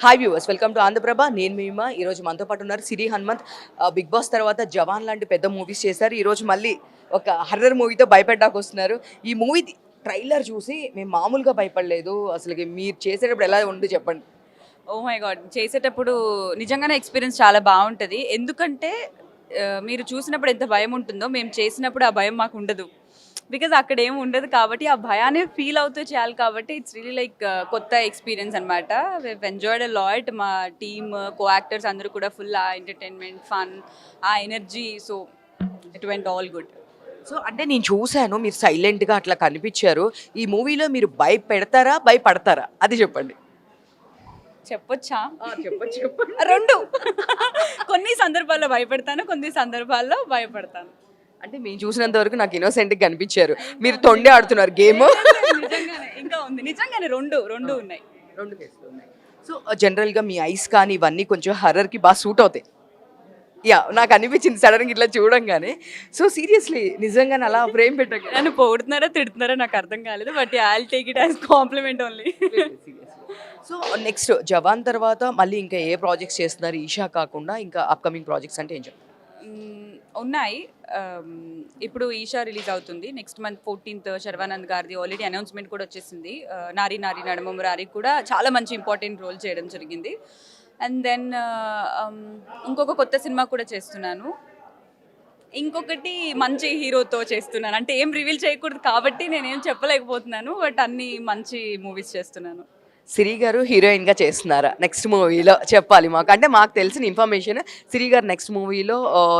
Hi viewers, welcome to Andhra Prabha. నేను మీమా. ఈరోజు మనతో పాటు ఉన్నారు సిరి హనుమంత్. బిగ్ బాస్ తర్వాత జవాన్ లాంటి పెద్ద మూవీస్ చేశారు. ఈరోజు మళ్ళీ ఒక హర్రర్ మూవీతో భయపెట్టాకు వస్తున్నారు. ఈ మూవీ ట్రైలర్ చూసి మేము మామూలుగా భయపడలేదు. అసలు మీరు చేసేటప్పుడు ఎలా ఉంది చెప్పండి. Oh my God! చేసేటప్పుడు నిజంగానే ఎక్స్‌పీరియన్స్ చాలా బావుంటది. ఎందుకంటే మీరు చూసినప్పుడు ఎంత భయం ఉంటుందో, మేము చేసినప్పుడు ఆ భయం మాకుండదు. బికాజ్ అక్కడేమి ఉండదు కాబట్టి, ఆ భయాన్ని ఫీల్ అవుతూ చేయాలి కాబట్టి ఇట్స్ రియల్లీ లైక్ కొత్త ఎక్స్‌పీరియన్స్ అనమాట. We have enjoyed a lot. మా టీమ్, కో యాక్టర్స్ అందరూ కూడా ఫుల్ ఆ ఎంటర్‌టైన్‌మెంట్, ఫన్, ఆ energy. So, it went all good. So అంటే నేను చూశాను, మీరు సైలెంట్గా అట్లా కనిపించారు. ఈ మూవీలో మీరు భయపెడతారా, భయపడతారా అది చెప్పండి. చెప్పొచ్చా? చెప్పండి చెప్పండి. 2 కొన్ని సందర్భాల్లో భయపెడతాను, కొన్ని సందర్భాల్లో భయపడతాను. అంటే మేము చూసినంత వరకు నాకు ఇన్నోసెంట్గా కనిపించారు. మీరు తొండే ఆడుతున్నారు గేమ్. నిజంగానే ఇంకా ఉంది. నిజంగానే 2 ఉన్నాయి. రెండు కేసులు ఉన్నాయి. సో జనరల్గా మీ ఐస్ కానీ ఇవన్నీ కొంచెం హర్రర్కి బాగా సూట్ అవుతాయి. నాకు అనిపించింది సడన్గా ఇట్లా చూడంగానే. సో సీరియస్లీ నిజంగానే అలా ఫ్రేమ్ పెట్టారు. నన్ను పొగుడుతున్నారా, తిడుతున్నారా నాకు అర్థం కాలేదు. But I will take it as compliment only. So next Jawan తర్వాత మళ్ళీ ఇంకా ఏ ప్రాజెక్ట్స్ చేస్తున్నారు ఈషా కాకుండా? ఇంకా అప్కమింగ్ ప్రాజెక్ట్స్ అంటే ఏం చెప్తారు? ఉన్నాయి. ఇప్పుడు ఈషా రిలీజ్ అవుతుంది నెక్స్ట్ మంత్ 14th. శర్వానంద్ గారిది ఆల్రెడీ అనౌన్స్మెంట్ కూడా వచ్చేసింది. నారి నారి నడుమ మురారి కూడా చాలా మంచి ఇంపార్టెంట్ రోల్ చేయడం జరిగింది. అండ్ దెన్ ఇంకొక కొత్త సినిమా కూడా చేస్తున్నాను. ఇంకొకటి మంచి హీరోతో చేస్తున్నాను. అంటే ఏం రివీల్ చేయకూడదు కాబట్టి నేనేం చెప్పలేకపోతున్నాను. బట్ అన్ని మంచి మూవీస్ చేస్తున్నాను. సిరి గారు హీరోయిన్గా చేస్తున్నారా నెక్స్ట్ మూవీలో? చెప్పాలి మాకు. అంటే మాకు తెలిసిన ఇన్ఫర్మేషన్ సిరి గారు నెక్స్ట్ మూవీలో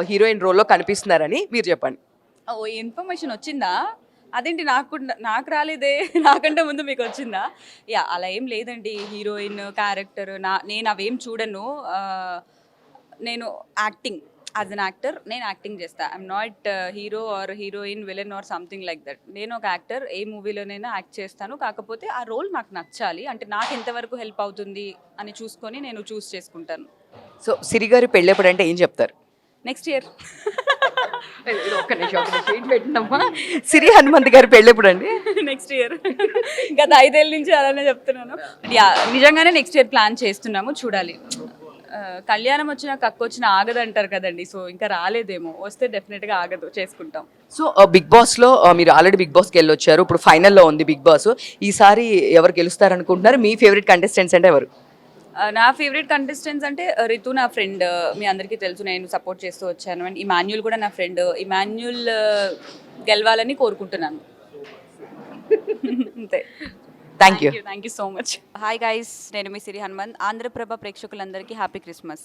హీరోయిన్ రోల్లో కనిపిస్తున్నారని మీరు చెప్పండి. ఓ ఇన్ఫర్మేషన్ వచ్చిందా? అదేంటి నాకు రాలేదే. నాకంటే ముందు మీకు వచ్చిందా? అలా ఏం లేదండి. హీరోయిన్ క్యారెక్టర్ నేను అవేం చూడను. నేను యాక్టింగ్, యాజ్ అన్ యాక్టర్ నేను యాక్టింగ్ చేస్తా. I'm not hero or heroine, villain or something like that. నేను ఒక యాక్టర్, ఏ మూవీలోనైనా యాక్ట్ చేస్తాను. కాకపోతే ఆ రోల్ నాకు నచ్చాలి, అంటే నాకు ఎంతవరకు హెల్ప్ అవుతుంది అని చూసుకొని నేను చూస్ చేసుకుంటాను. సో సిరి గారు పెళ్ళేప్పుడు అంటే ఏం చెప్తారు? Next year. ఒక్క నిమిషం పెట్టినమ్మా. సిరి హనుమంత్ గారు పెళ్ళెప్పుడు అండి? Next year. గత 5 ఏళ్ళ నుంచి అలానే చెప్తున్నాను. నిజంగానే నెక్స్ట్ ఇయర్ ప్లాన్ చేస్తున్నాము, చూడాలి. కళ్యాణం వచ్చినా కక్కు వచ్చినా ఆగదు అంటారు కదండి. సో ఇంకా రాలేదేమో, వస్తే డెఫినెట్గా ఆగదు, చేసుకుంటాం. సో బిగ్ బాస్లో మీరు ఆల్రెడీ బిగ్ బాస్కి వెళ్ళొచ్చారు, ఇప్పుడు ఫైనల్లో ఉంది బిగ్ బాస్. ఈసారి ఎవరు గెలుస్తారు అనుకుంటున్నారు? మీ ఫేవరెట్ కంటెస్టెంట్స్ అంటే ఎవరు? నా ఫేవరెట్ కంటెస్టెంట్స్ అంటే రితు నా ఫ్రెండ్, మీ అందరికీ తెలుసు, నేను సపోర్ట్ చేస్తూ వచ్చాను. అండ్ ఇమాన్యుల్ కూడా నా ఫ్రెండ్. ఇమాన్యుల్ గెలవాలని కోరుకుంటున్నాను. అంతే. Thank you so much. Hi guys, నేను మీ సిరి హనుమంత్. ఆంధ్రప్రభ ప్రేక్షకులందరికీ హ్యాపీ క్రిస్మస్.